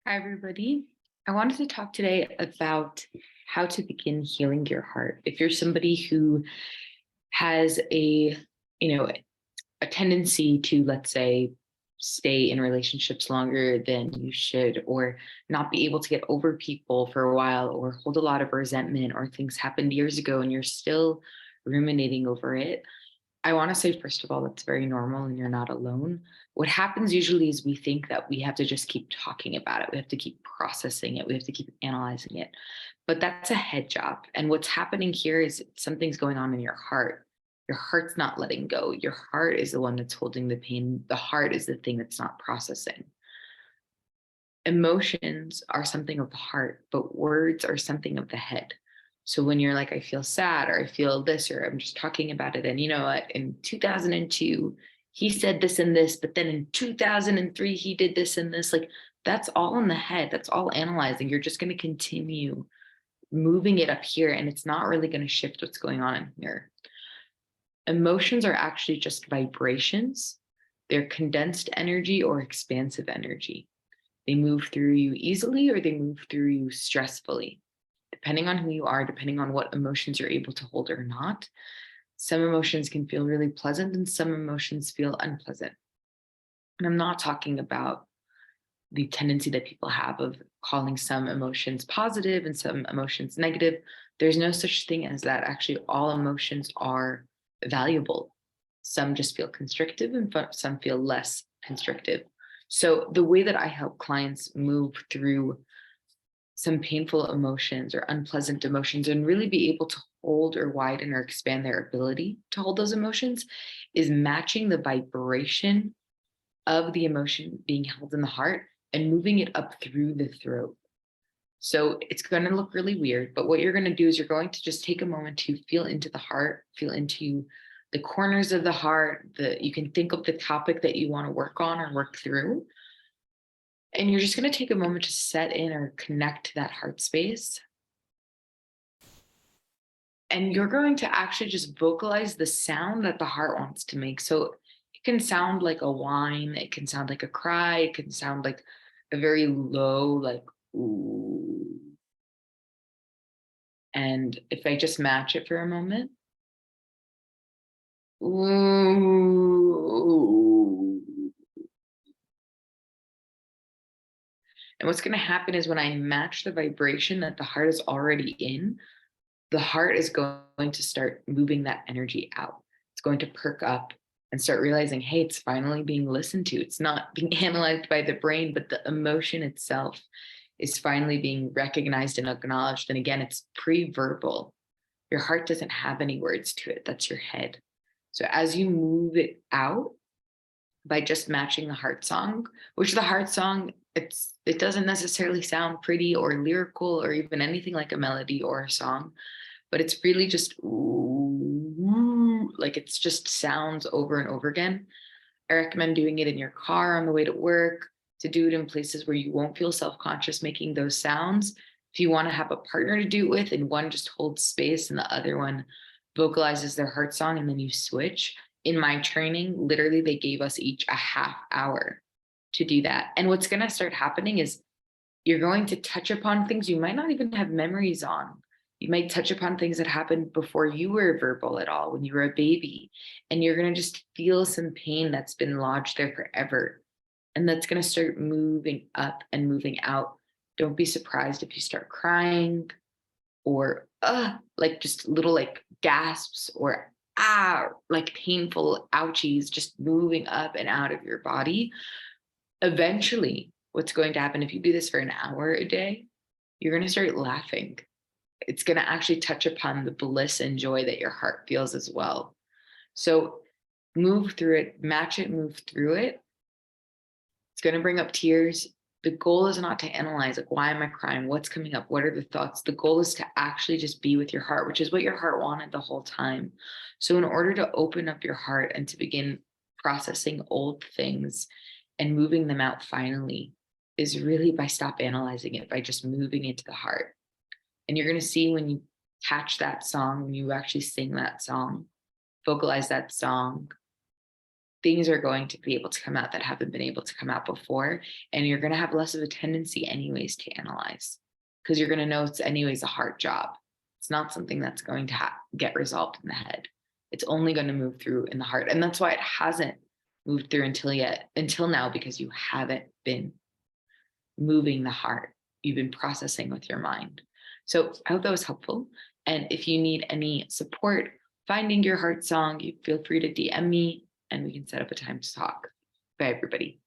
Hi, everybody. I wanted to talk today about how to begin healing your heart. If you're somebody who has you know, a tendency to, let's say, stay in relationships longer than you should, or not be able to get over people for a while, or hold a lot of resentment, or things happened years ago and you're still ruminating over it, I want to say, first of all, that's very normal and you're not alone. What happens usually is we think that we have to just keep talking about it. We have to keep processing it. We have to keep analyzing it. But that's a head job. And what's happening here is something's going on in your heart. Your heart's not letting go. Your heart is the one that's holding the pain. The heart is the thing that's not processing. Emotions are something of the heart, but words are something of the head. So when you're like, I feel sad, or I feel this, or I'm just talking about it, and you know what, in 2002, he said this and this, but then in 2003, he did this and this, like that's all in the head. That's all analyzing. You're just going to continue moving it up here, and it's not really going to shift what's going on in here. Emotions are actually just vibrations. They're condensed energy or expansive energy. They move through you easily or they move through you stressfully, depending on who you are, depending on what emotions you're able to hold or not. Some emotions can feel really pleasant and some emotions feel unpleasant. And I'm not talking about the tendency that people have of calling some emotions positive and some emotions negative. There's no such thing as that. Actually, all emotions are valuable. Some just feel constrictive and some feel less constrictive. So the way that I help clients move through some painful emotions or unpleasant emotions and really be able to hold or widen or expand their ability to hold those emotions is matching the vibration of the emotion being held in the heart and moving it up through the throat. So it's going to look really weird, but what you're going to do is you're going to just take a moment to feel into the heart, feel into the corners of the heart. You can think of the topic that you want to work on or work through, and you're just going to take a moment to set in or connect to that heart space. And you're going to actually just vocalize the sound that the heart wants to make. So it can sound like a whine, it can sound like a cry, it can sound like a very low, like, ooh. And if I just match it for a moment, ooh. And what's going to happen is when I match the vibration that the heart is already in, the heart is going to start moving that energy out. It's going to perk up and start realizing, hey, it's finally being listened to. It's not being analyzed by the brain, but the emotion itself is finally being recognized and acknowledged. And again, it's pre-verbal. Your heart doesn't have any words to it. That's your head. So as you move it out by just matching the heart song, which the heart song, it doesn't necessarily sound pretty or lyrical or even anything like a melody or a song, but it's really just ooh, like it's just sounds over and over again. I recommend doing it in your car on the way to work, to do it in places where you won't feel self-conscious making those sounds. If you want to have a partner to do it with, and one just holds space and the other one vocalizes their heart song, and then you switch. In my training, literally, they gave us each a half hour to do that. And what's going to start happening is you're going to touch upon things you might not even have memories on. You might touch upon things that happened before you were verbal at all, when you were a baby. And you're going to just feel some pain that's been lodged there forever. And that's going to start moving up and moving out. Don't be surprised if you start crying or like just little like gasps or like painful ouchies just moving up and out of your body. Eventually, what's going to happen if you do this for an hour a day, you're going to start laughing. It's going to actually touch upon the bliss and joy that your heart feels as well. So move through it, match it, move through it. It's going to bring up tears. The goal is not to analyze, like, why am I crying? What's coming up? What are the thoughts? The goal is to actually just be with your heart, which is what your heart wanted the whole time. So in order to open up your heart and to begin processing old things and moving them out finally is really by stop analyzing it, by just moving into the heart. And you're going to see when you catch that song, when you actually sing that song, vocalize that song, things are going to be able to come out that haven't been able to come out before. And you're going to have less of a tendency, anyways, to analyze because you're going to know it's, anyways, a heart job. It's not something that's going to get resolved in the head. It's only going to move through in the heart. And that's why it hasn't moved through until now, because you haven't been moving the heart. You've been processing with your mind. So I hope that was helpful. And if you need any support finding your heart song, you feel free to DM me and we can set up a time to talk. Bye, everybody.